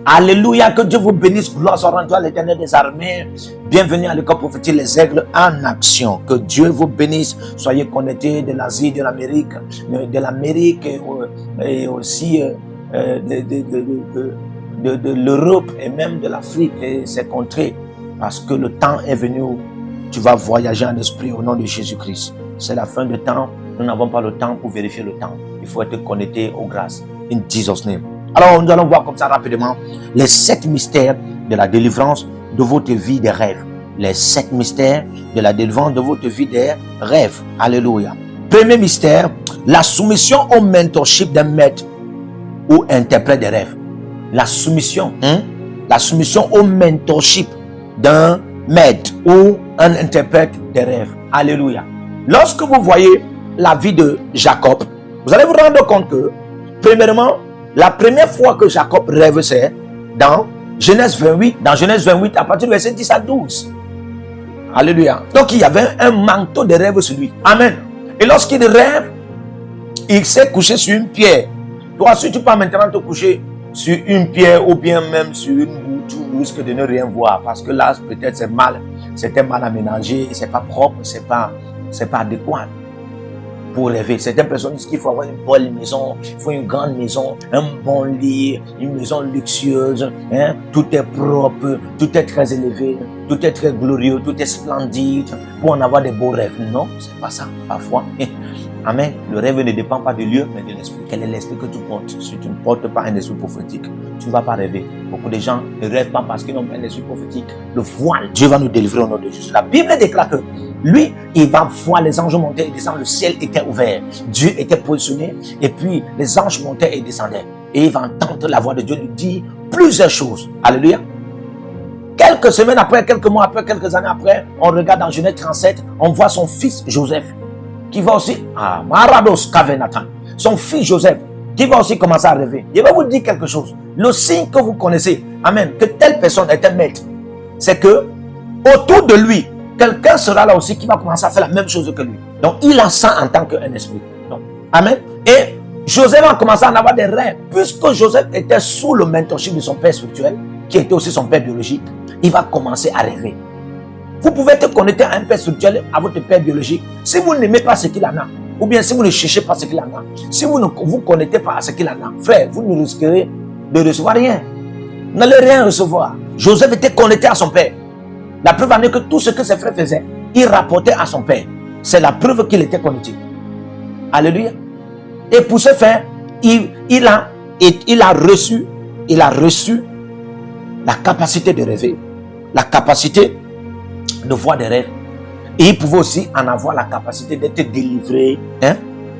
Alléluia, que Dieu vous bénisse. Gloire soit rendue à l'Éternel des armées. Bienvenue à l'école prophétique Les Aigles en action. Que Dieu vous bénisse. Soyez connectés de l'Asie, de l'Amérique et aussi de l'Europe et même de l'Afrique et ses contrées. Parce que le temps est venu où tu vas voyager en esprit au nom de Jésus-Christ. C'est la fin du temps. Nous n'avons pas le temps pour vérifier le temps. Il faut être connecté aux grâces. In Jesus' name. Alors, nous allons voir comme ça rapidement les 7 mystères de la délivrance de votre vie des rêves. Les 7 mystères de la délivrance de votre vie des rêves. Alléluia. Premier mystère, la soumission au mentorship d'un maître ou interprète des rêves. La soumission au mentorship d'un maître ou un interprète des rêves. Alléluia. Lorsque vous voyez la vie de Jacob, vous allez vous rendre compte que, premièrement, la première fois que Jacob rêve, c'est dans Genèse 28. Dans Genèse 28, à partir du verset 10 à 12. Alléluia. Donc, il y avait un manteau de rêve sur lui. Amen. Et lorsqu'il rêve, il s'est couché sur une pierre. Toi, si tu peux maintenant te coucher sur une pierre ou bien même sur une boue, tu risques de ne rien voir. Parce que là, peut-être c'était mal aménagé, c'est pas propre, c'est pas adéquat. Pour rêver. Certaines personnes disent qu'il faut avoir une bonne maison, il faut une grande maison, un bon lit, une maison luxueuse, tout est propre, tout est très élevé, tout est très glorieux, tout est splendide pour en avoir des beaux rêves. Non, c'est pas ça, parfois. Amen. Le rêve ne dépend pas du lieu, mais de l'esprit. Quel est l'esprit que tu portes? Si tu ne portes pas un esprit prophétique, tu ne vas pas rêver. Beaucoup de gens ne rêvent pas parce qu'ils n'ont pas un esprit prophétique. Le voile, Dieu va nous délivrer au nom de Jésus. La Bible déclare que lui, il va voir les anges monter et descendre. Le ciel était ouvert. Dieu était positionné. Et puis, les anges montaient et descendaient. Et il va entendre la voix de Dieu lui dire plusieurs choses. Alléluia. Quelques semaines après, quelques mois après, quelques années après, on regarde dans Genèse 37, on voit son fils Joseph, qui va aussi, Marados Kavenatan, son fils Joseph, qui va aussi commencer à rêver. Je vais vous dire quelque chose. Le signe que vous connaissez, amen, que telle personne est un maître, c'est que autour de lui, quelqu'un sera là aussi qui va commencer à faire la même chose que lui. Donc, il en sent en tant qu'un esprit. Donc, amen. Et Joseph va commencer à en avoir des rêves. Puisque Joseph était sous le mentorship de son père spirituel, qui était aussi son père biologique, il va commencer à rêver. Vous pouvez te connecter à un père spirituel, à votre père biologique. Si vous n'aimez pas ce qu'il en a, ou bien si vous ne cherchez pas ce qu'il en a, si vous ne vous connectez pas à ce qu'il en a, frère, vous ne risquerez de recevoir rien. Vous n'allez rien recevoir. Joseph était connecté à son père. La preuve en est que tout ce que ses frères faisaient, il rapportait à son père. C'est la preuve qu'il était connecté. Alléluia. Et pour ce faire, il a reçu la capacité de rêver, la capacité de voir des rêves. Et il pouvait aussi en avoir la capacité d'être délivré,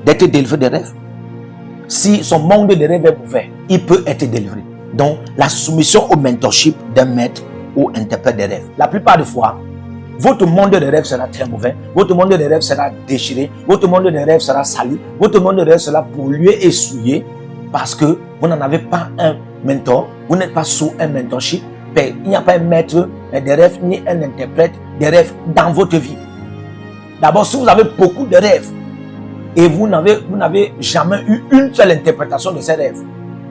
d'être délivré des rêves. Si son monde de rêves est ouvert, il peut être délivré. Donc, la soumission au mentorship d'un maître ou interprète des rêves. La plupart des fois, votre monde de rêve sera très mauvais, votre monde de rêve sera déchiré, votre monde de rêve sera sali, votre monde de rêve sera pollué et souillé parce que vous n'en avez pas un mentor, vous n'êtes pas sous un mentorship, il n'y a pas un maître des rêves ni un interprète des rêves dans votre vie. D'abord, si vous avez beaucoup de rêves et vous n'avez jamais eu une seule interprétation de ces rêves,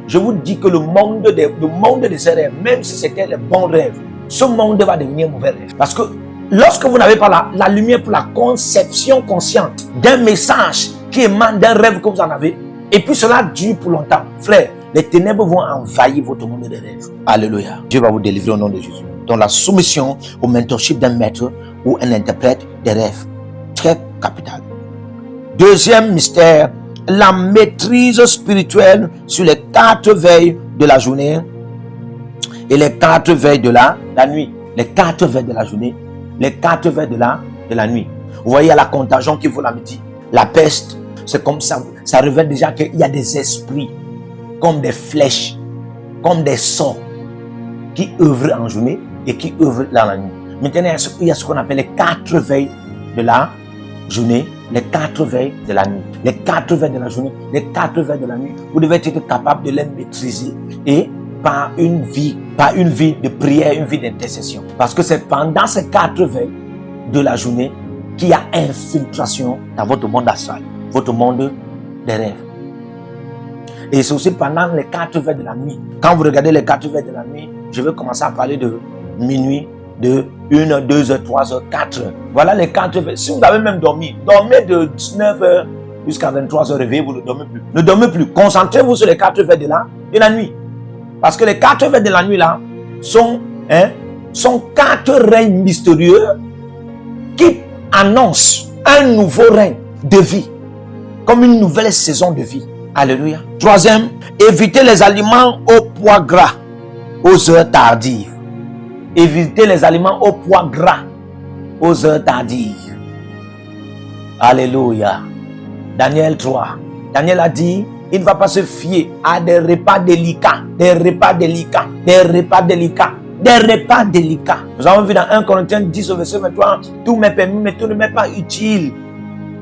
je vous dis que le monde de ces rêves, même si c'était les bons rêves, ce monde va devenir mauvais rêve. Parce que lorsque vous n'avez pas la lumière pour la conception consciente d'un message qui émane d'un rêve que vous en avez, et puis cela dure pour longtemps, frère, les ténèbres vont envahir votre monde de rêve. Alléluia. Dieu va vous délivrer au nom de Jésus. Donc la soumission au mentorship d'un maître ou un interprète des rêves, très capital. Deuxième mystère, la maîtrise spirituelle sur les 4 veilles de la journée et les 4 veilles de la nuit. Les 4 veilles de la journée, les 4 veilles de la nuit. Vous voyez, il y a la contagion qui vole à midi. La peste, c'est comme ça. Ça révèle déjà qu'il y a des esprits, comme des flèches, comme des sorts, qui œuvrent en journée et qui œuvrent dans la nuit. Maintenant, il y a ce qu'on appelle les 4 veilles de la journée, les 4 veilles de la nuit. Les 4 veilles de la journée, les 4 veilles de la nuit. Vous devez être capable de les maîtriser et par une vie de prière, une vie d'intercession. Parce que c'est pendant ces 4 veilles de la journée qu'il y a infiltration dans votre monde astral, votre monde des rêves. Et c'est aussi pendant les 4 veilles de la nuit. Quand vous regardez les 4 veilles de la nuit, je vais commencer à parler de minuit, de 1h, 2h, 3h, 4h. Voilà les 4 veilles. Si vous avez même dormi, dormez de 19h jusqu'à 23h, réveillez-vous, ne dormez plus. Ne dormez plus. Concentrez-vous sur les 4 veilles de la nuit. Parce que les 4 veilles de la nuit là sont 4 règnes mystérieux qui annoncent un nouveau règne de vie, comme une nouvelle saison de vie. Alléluia. Troisième, évitez les aliments au poids gras, aux heures tardives. Évitez les aliments au poids gras, aux heures tardives. Alléluia. Daniel 3. Daniel a dit, il ne va pas se fier à des repas délicats, des repas délicats, des repas délicats, des repas délicats. Nous avons vu dans 1 Corinthiens 10 au verset 23, tout m'est permis, mais tout ne m'est pas utile.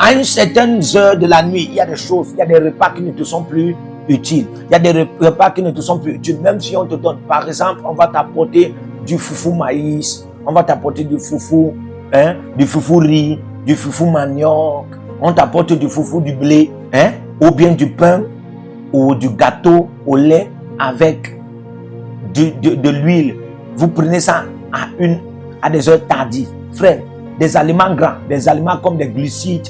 À une certaine heure de la nuit, il y a des choses, il y a des repas qui ne te sont plus utiles. Il y a des repas qui ne te sont plus utiles, même si on te donne. Par exemple, on va t'apporter du foufou maïs, on va t'apporter du foufou riz, du foufou manioc, on t'apporte du foufou du blé, ou bien du pain, ou du gâteau au lait avec de l'huile. Vous prenez ça à des heures tardives. Frère, des aliments gras, des aliments comme des glucides,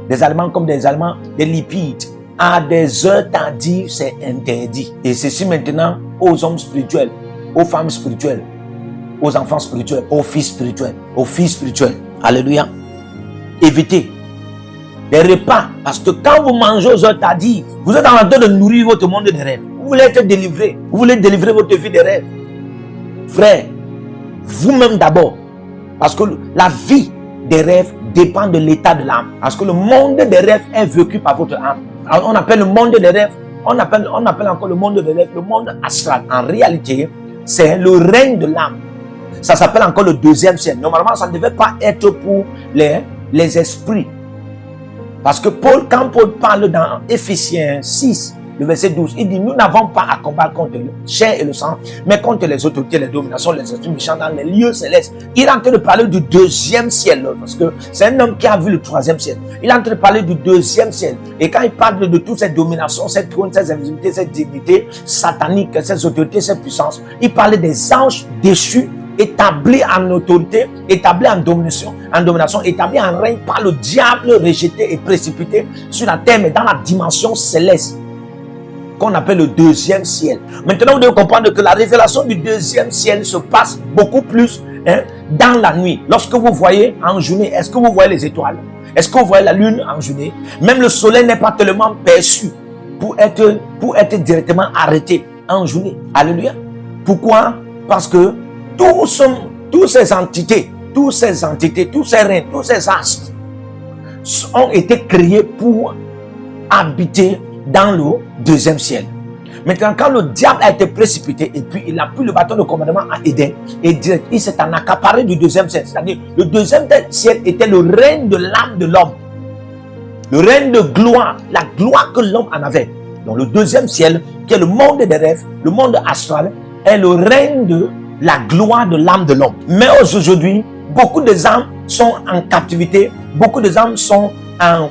des aliments comme des lipides, à des heures tardives, c'est interdit. Et ceci maintenant aux hommes spirituels, aux femmes spirituelles, aux enfants spirituels, aux fils spirituels, aux filles spirituelles. Alléluia. Évitez les repas, parce que quand vous mangez aux heures tardives, vous êtes en train de nourrir votre monde de rêve. Vous voulez être délivré, vous voulez délivrer votre vie de rêve. Frère, vous-même d'abord, parce que la vie des rêves dépend de l'état de l'âme. Parce que le monde des rêves est vécu par votre âme. Alors, on appelle le monde des rêves, on appelle encore le monde des rêves, le monde astral. En réalité, c'est le règne de l'âme. Ça s'appelle encore le deuxième ciel. Normalement, ça ne devait pas être pour les esprits. Parce que quand Paul parle dans Éphésiens 6, le verset 12, il dit, nous n'avons pas à combattre contre le chair et le sang, mais contre les autorités, les dominations, les esprits méchants dans les lieux célestes. Il est en train de parler du deuxième ciel, parce que c'est un homme qui a vu le troisième ciel. Il est en train de parler du deuxième ciel. Et quand il parle de toutes ces dominations, ces trônes, ces invisibilités, ces dignités sataniques, ces autorités, ces puissances, il parlait des anges déchus, établis en autorité, établis en domination, établis en règne par le diable rejeté et précipité sur la terre, mais dans la dimension céleste qu'on appelle le deuxième ciel. Maintenant, vous devez comprendre que la révélation du deuxième ciel se passe beaucoup plus dans la nuit. Lorsque vous voyez en journée, est-ce que vous voyez les étoiles? Est-ce que vous voyez la lune en journée? Même le soleil n'est pas tellement perçu pour être directement arrêté en journée. Alléluia. Pourquoi? Parce que toutes ces entités, tous ces règnes, tous ces astres ont été créés pour habiter dans le deuxième ciel. Maintenant, quand le diable a été précipité et puis il a pris le bâton de commandement à Éden et il s'est en accaparé du deuxième ciel. C'est-à-dire, le deuxième ciel était le règne de l'âme de l'homme. Le règne de gloire, la gloire que l'homme en avait. Donc, le deuxième ciel, qui est le monde des rêves, le monde astral, est le règne de la gloire de l'âme de l'homme. Mais aujourd'hui, beaucoup des âmes sont en captivité, beaucoup des âmes sont en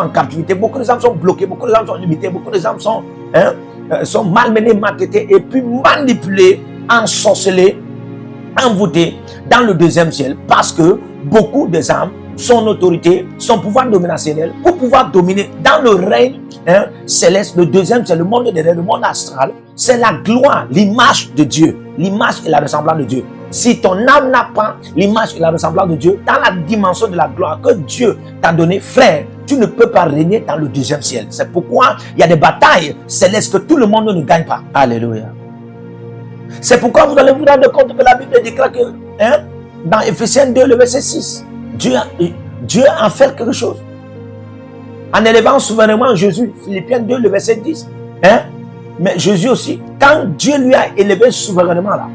captivité, beaucoup des âmes sont bloquées, beaucoup des âmes sont limitées, beaucoup des âmes sont malmenées, maltraitées et puis manipulées, ensorcelées, envoûtées dans le deuxième ciel parce que beaucoup des âmes, son autorité, son pouvoir dominationnel, pour pouvoir dominer dans le règne céleste, le deuxième ciel, le monde des rêves, le monde astral, c'est la gloire, l'image de Dieu, l'image et la ressemblance de Dieu. Si ton âme n'a pas l'image et la ressemblance de Dieu, dans la dimension de la gloire que Dieu t'a donné, frère, tu ne peux pas régner dans le deuxième ciel. C'est pourquoi il y a des batailles célestes que tout le monde ne gagne pas. Alléluia. C'est pourquoi vous allez vous rendre compte que la Bible déclare que, dans Éphésiens 2, le verset 6, Dieu a fait quelque chose. En élevant souverainement Jésus, Philippiens 2, le verset 10. Mais Jésus aussi, quand Dieu lui a élevé souverainement là,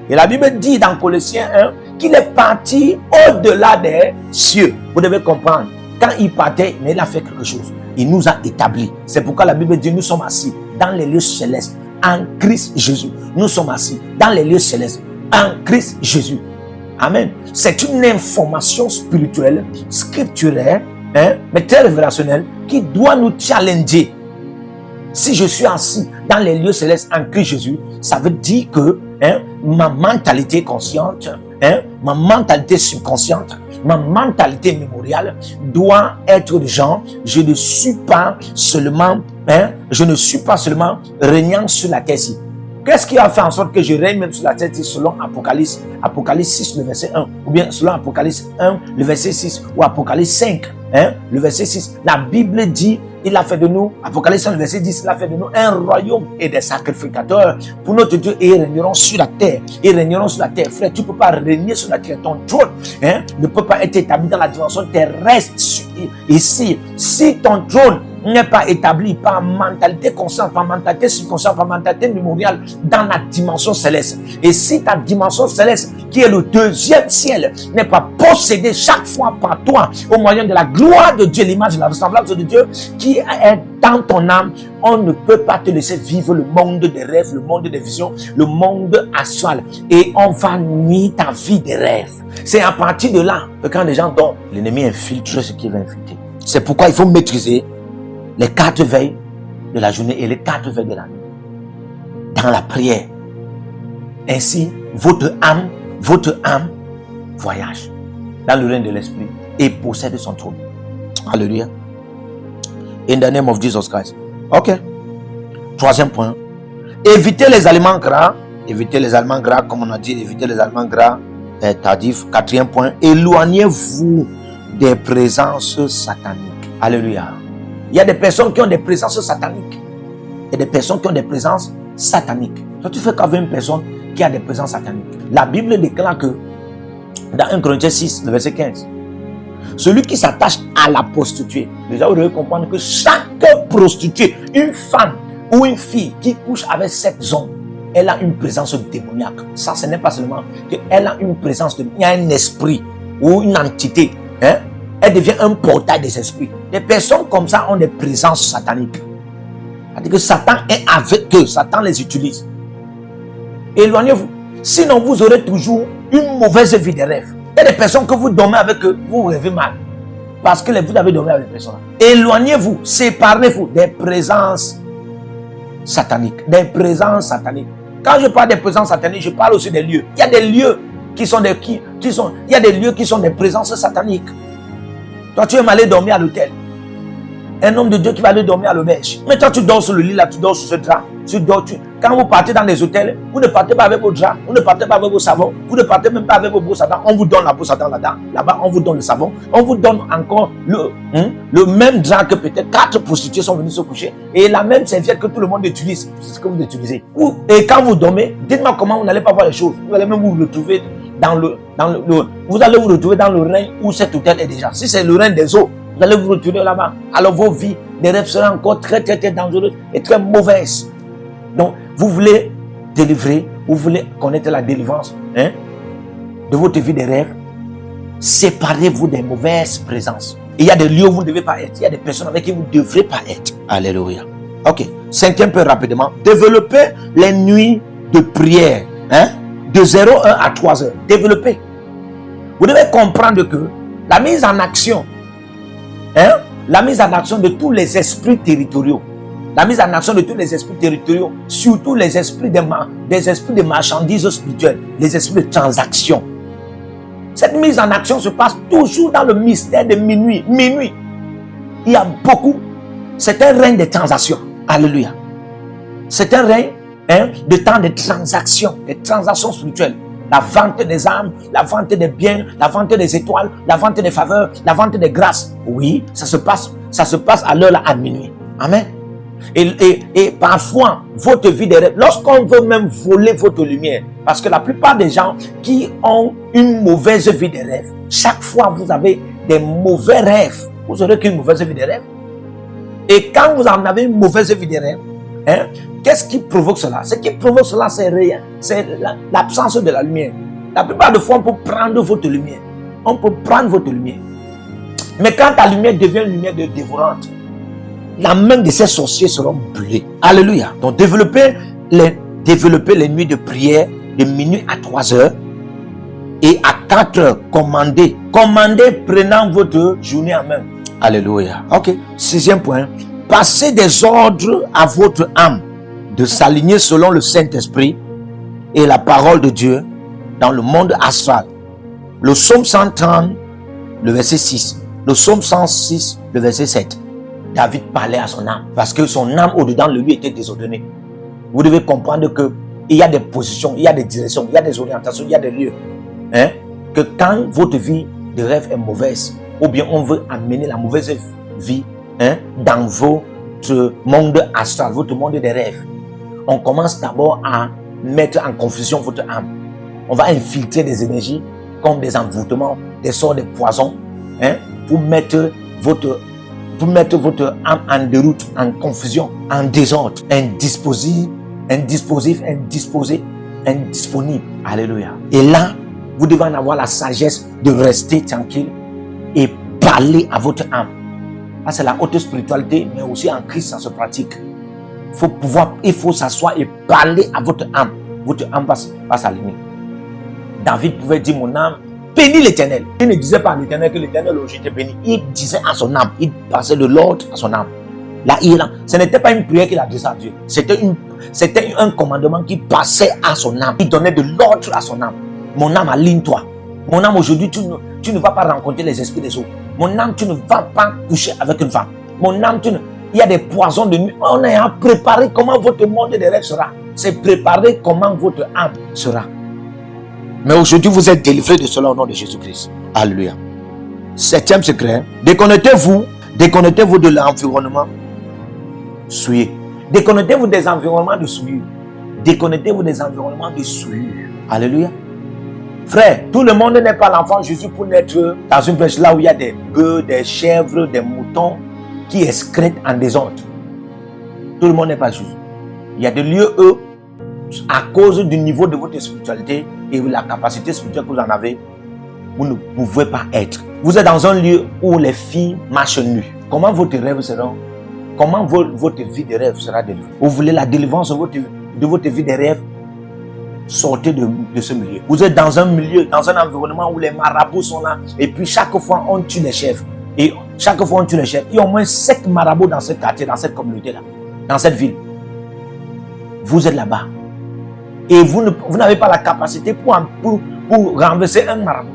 et la Bible dit dans Colossiens 1 qu'il est parti au-delà des cieux. Vous devez comprendre, quand il partait, mais il a fait quelque chose. Il nous a établis. C'est pourquoi la Bible dit nous sommes assis dans les lieux célestes en Christ Jésus. Nous sommes assis dans les lieux célestes en Christ Jésus. Amen. C'est une information Si je suis assis dans les lieux célestes en Christ Jésus, ça veut dire que ma mentalité consciente, ma mentalité subconsciente, ma mentalité mémoriale doit être de genre, je ne suis pas seulement régnant sur la terre-ci. Qu'est-ce qui a fait en sorte que je règne même sur la terre selon Apocalypse 6, le verset 1, ou bien selon Apocalypse 1, le verset 6, ou Apocalypse 5, le verset 6. La Bible dit, il a fait de nous, Apocalypse 1, le verset 10, il a fait de nous un royaume et des sacrificateurs pour notre Dieu, et ils régneront sur la terre. Ils régneront sur la terre. Frère, tu ne peux pas régner sur la terre. Ton trône ne peut pas être établi dans la dimension terrestre ici. Si ton trône n'est pas établi par mentalité consciente, par mentalité subconsciente, par mentalité mémoriale dans la dimension céleste. Et si ta dimension céleste, qui est le deuxième ciel, n'est pas possédée chaque fois par toi au moyen de la gloire de Dieu, l'image et la ressemblance de Dieu qui est dans ton âme, on ne peut pas te laisser vivre le monde des rêves, le monde des visions, le monde astral. Et on va nuire ta vie des rêves. C'est à partir de là que quand les gens dorment, l'ennemi infiltre ce qu'il va infiltrer. C'est pourquoi il faut maîtriser les 4 veilles de la journée et les 4 veilles de la nuit dans la prière. Ainsi, votre âme voyage dans le règne de l'esprit et possède son trône. Alléluia. In the name of Jesus Christ. Ok. 3e point. Évitez les aliments gras. Évitez les aliments gras, comme on a dit. Évitez les aliments gras tardifs. 4e point. Éloignez-vous des présences sataniques. Alléluia. Il y a des personnes qui ont des présences sataniques. Il y a des personnes qui ont des présences sataniques. Toi, tu fais qu'avec une personne qui a des présences sataniques. La Bible déclare que dans 1 Corinthiens 6, le verset 15, celui qui s'attache à la prostituée, déjà vous devez comprendre que chaque prostituée, une femme ou une fille qui couche avec 7 hommes, elle a une présence démoniaque. Ça, ce n'est pas seulement qu'elle a une présence, il y a un esprit ou une entité. Elle devient un portail des esprits. Des personnes comme ça ont des présences sataniques. C'est-à-dire que Satan est avec eux. Satan les utilise. Éloignez-vous. Sinon, vous aurez toujours une mauvaise vie des rêves. Il y a des personnes que vous dormez avec eux, vous rêvez mal. Parce que vous avez dormi avec des personnes. Éloignez-vous, séparez-vous des présences sataniques. Des présences sataniques. Quand je parle des présences sataniques, je parle aussi des lieux. Il y a des lieux qui sont il y a des lieux qui sont des présences sataniques. Toi, tu aimes aller dormir à l'hôtel. Un homme de Dieu qui va aller dormir à l'auberge. Mais toi, tu dors sur le lit, là, tu dors sur ce drap. Quand vous partez dans les hôtels, vous ne partez pas avec vos draps, vous ne partez pas avec vos savons, vous ne partez même pas avec vos brosses à dents. On vous donne la brosse à dents là-dedans. Là-bas, on vous donne le savon. On vous donne encore le même drap que peut-être 4 prostituées sont venues se coucher. Et la même serviette que tout le monde utilise. C'est ce que vous utilisez. Et quand vous dormez, dites-moi comment vous n'allez pas voir les choses. Vous allez même vous retrouver vous allez vous retrouver dans le règne où cet hôtel est déjà. Si c'est le règne des eaux, vous allez vous retrouver là-bas. Alors vos vies, les rêves seront encore très très très dangereuses et très mauvaises. Donc, vous voulez délivrer, vous voulez connaître la délivrance de votre vie des rêves, séparez-vous des mauvaises présences. Il y a des lieux où vous ne devez pas être. Il y a des personnes avec qui vous ne devrez pas être. Alléluia. Ok. 5e point rapidement. Développez les nuits de prière. De 0h à 3h. Développez. Vous devez comprendre que la mise en action, la mise en action de tous les esprits territoriaux, la mise en action de tous les esprits territoriaux, surtout les esprits des esprits de marchandises spirituelles, les esprits de transaction. Cette mise en action se passe toujours dans le mystère de minuit. Minuit. Il y a beaucoup. C'est un règne de transactions. Alléluia. C'est un règne de temps de transactions spirituelles. La vente des âmes, la vente des biens, la vente des étoiles, la vente des faveurs, la vente des grâces. Oui, ça se passe à l'heure à minuit. Amen. Et parfois, votre vie de rêve, lorsqu'on veut même voler votre lumière, parce que la plupart des gens qui ont une mauvaise vie de rêve, chaque fois vous avez des mauvais rêves, vous aurez qu'une mauvaise vie de rêve. Et quand vous en avez une mauvaise vie de rêve, qu'est-ce qui provoque cela? Ce qui provoque cela, c'est rien. C'est l'absence de la lumière. La plupart des fois, on peut prendre votre lumière. On peut prendre votre lumière. Mais quand ta lumière devient une lumière dévorante, la main de ces sorciers seront brûlées. Alléluia. Donc, développez les nuits de prière de minuit à 3h et à 4h. Commandez prenant votre journée en main. Alléluia. Ok. 6e point. passez des ordres à votre âme de s'aligner selon le Saint-Esprit et la parole de Dieu dans le monde astral. Le psaume 130, le verset 6. Le psaume 106, le verset 7. David parlait à son âme parce que son âme au-dedans de lui était désordonnée. Vous devez comprendre que il y a des positions, il y a des directions, il y a des orientations, il y a des lieux. Que quand votre vie de rêve est mauvaise, ou bien on veut amener la mauvaise vie dans votre monde astral, votre monde des rêves, on commence d'abord à mettre en confusion votre âme. On va infiltrer des énergies comme des envoûtements, des sorts de poisons, pour mettre votre âme en déroute, en confusion, en désordre, indisposé, indisponible. Alléluia. Et là, vous devez en avoir la sagesse de rester tranquille et parler à votre âme. Là, c'est la haute spiritualité, mais aussi en Christ, ça se pratique. Il faut s'asseoir et parler à votre âme. Votre âme va s'aligner. David pouvait dire, mon âme, bénis l'Éternel. Il ne disait pas à l'Éternel que l'Éternel aujourd'hui te bénit. Il disait à son âme, il passait de l'ordre à son âme. Là, ce n'était pas une prière qu'il adressait à Dieu. C'était un commandement qui passait à son âme. Il donnait de l'ordre à son âme. Mon âme, aligne-toi. Mon âme, aujourd'hui, tu ne vas pas rencontrer les esprits des eaux. Mon âme, tu ne vas pas coucher avec une femme. Mon âme, il y a des poisons de nuit. On a préparé comment votre monde des rêves sera. C'est préparer comment votre âme sera. Mais aujourd'hui, vous êtes délivrés de cela au nom de Jésus-Christ. Alléluia. 7e secret. Déconnectez-vous de l'environnement souillé. Déconnectez-vous des environnements de souillure. Déconnectez-vous des environnements de souillure. Alléluia. Frère, tout le monde n'est pas l'enfant Jésus pour naître dans une brèche là où il y a des bœufs, des chèvres, des moutons qui excrètent en désordre. Tout le monde n'est pas Jésus. Il y a des lieux, à cause du niveau de votre spiritualité et de la capacité spirituelle que vous en avez, vous ne pouvez pas être. Vous êtes dans un lieu où les filles marchent nues. Comment votre rêve seront? Comment votre vie de rêve sera délivrée? Vous voulez la délivrance de votre vie de rêve? Sortez de ce milieu. Vous êtes dans un milieu, dans un environnement où les marabouts sont là. Et puis chaque fois, on tue les chefs. Et chaque fois, on tue les chefs. Il y a au moins 7 marabouts dans ce quartier, dans cette communauté-là, dans cette ville. Vous êtes là-bas. Et vous n'avez pas la capacité pour renverser un marabout.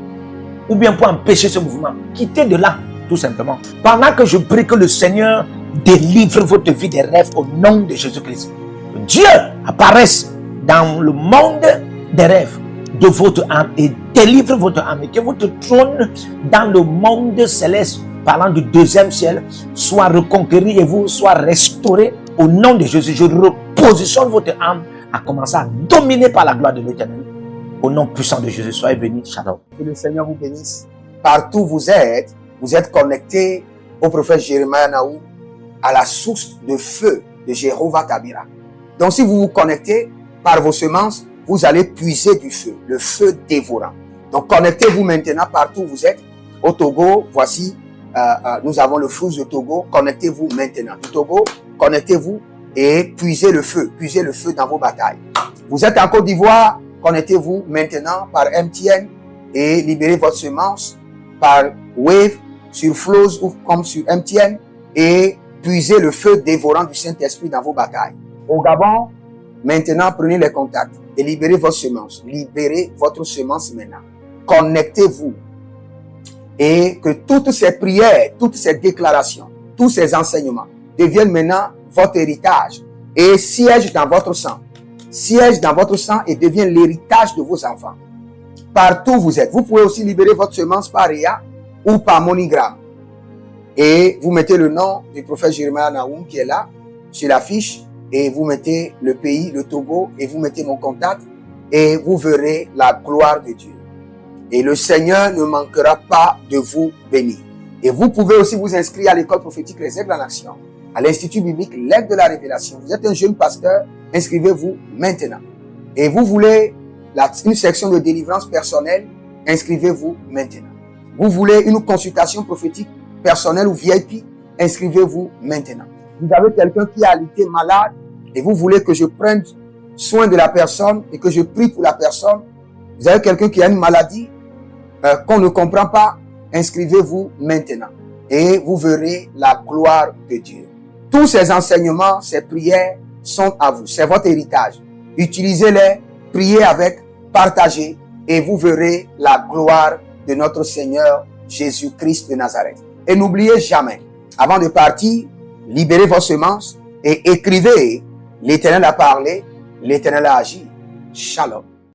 Ou bien pour empêcher ce mouvement. Quittez de là, tout simplement. Pendant que je prie que le Seigneur délivre votre vie des rêves au nom de Jésus-Christ. Dieu apparaisse dans le monde des rêves de votre âme et délivre votre âme. Et que votre trône dans le monde céleste, parlant du 2e ciel, soit reconquéri et vous soit restauré au nom de Jésus. Je repositionne votre âme à commencer à dominer par la gloire de l'Éternel. Au nom puissant de Jésus, soyez bénis. Shalom. Que le Seigneur vous bénisse. Partout où vous êtes connectés au prophète Jérémie Naou, à la source de feu de Jéhovah Kabira. Donc si vous vous connectez par vos semences, vous allez puiser du feu, le feu dévorant. Donc connectez-vous maintenant partout où vous êtes. Au Togo, voici, nous avons le flux de Togo. Connectez-vous maintenant. Du Togo, connectez-vous et puisez le feu dans vos batailles. Vous êtes en Côte d'Ivoire, connectez-vous maintenant par MTN et libérez votre semence par Wave sur Flows ou comme sur MTN et puisez le feu dévorant du Saint-Esprit dans vos batailles. Au Gabon, maintenant prenez les contacts et libérez votre semence. Libérez votre semence maintenant. Connectez-vous et que toutes ces prières, toutes ces déclarations, tous ces enseignements deviennent maintenant votre héritage et siègent dans votre sang. Siège dans votre sang et devient l'héritage de vos enfants. Partout où vous êtes. Vous pouvez aussi libérer votre semence par Réa ou par MoneyGram. Et vous mettez le nom du prophète Jérémie Naoum qui est là, sur la fiche, et vous mettez le pays, le Togo, et vous mettez mon contact, et vous verrez la gloire de Dieu. Et le Seigneur ne manquera pas de vous bénir. Et vous pouvez aussi vous inscrire à l'école prophétique Les Aigles en Action, à l'Institut biblique L'Aigle de la Révélation. Vous êtes un jeune pasteur, inscrivez-vous maintenant. Et vous voulez une section de délivrance personnelle, inscrivez-vous maintenant. Vous voulez une consultation prophétique personnelle ou VIP, inscrivez-vous maintenant. Vous avez quelqu'un qui a été malade et vous voulez que je prenne soin de la personne et que je prie pour la personne. Vous avez quelqu'un qui a une maladie qu'on ne comprend pas, inscrivez-vous maintenant. Et vous verrez la gloire de Dieu. Tous ces enseignements, ces prières sont à vous. C'est votre héritage. Utilisez-les, priez avec, partagez et vous verrez la gloire de notre Seigneur Jésus-Christ de Nazareth. Et n'oubliez jamais, avant de partir, libérez vos semences et écrivez, l'Éternel a parlé, l'Éternel a agi. Shalom.